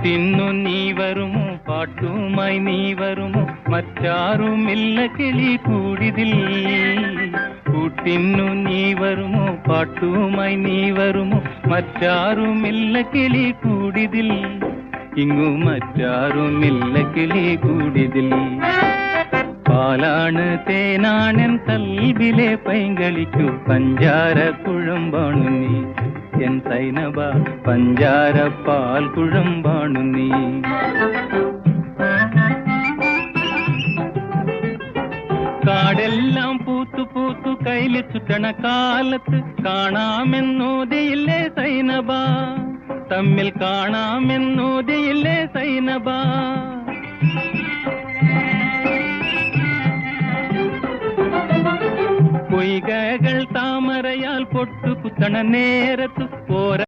കൂട്ടിന്നു നീ വരുമോ പാട്ടുമായി നീ വരുമോ മറ്റാരുമില്ല കിളി കൂടിതിൽ കൂട്ടിന്നു നീ വരുമോ പാട്ടുമായി നീ വരുമോ മറ്റാരുമില്ല കിളി കൂടിതിൽ ഇങ്ങു മറ്റാരുമില്ല കിളി കൂടിതിൽ പാലാണ് തേനാണെൻ കൽബിലെ പൈങ്കളിക്കു പഞ്ചാര കുഴമ്പാണു നീ എൻ സൈനബ പഞ്ചാര പാൽ കുഴമ്പാണു നീ കാടെല്ലാം പൂത്തു പൂത്തു കയ്യില് ചുറ്റണ കാലത്ത് കാണാമെന്നോതിയില്ലേ സൈനബ തമ്മിൽ കാണാമെന്നോതിയില്ലേ സൈനബ പൊയ്കകൾ താമരയാൽ പൊട്ടു കുത്തണ നേരത്ത് പോര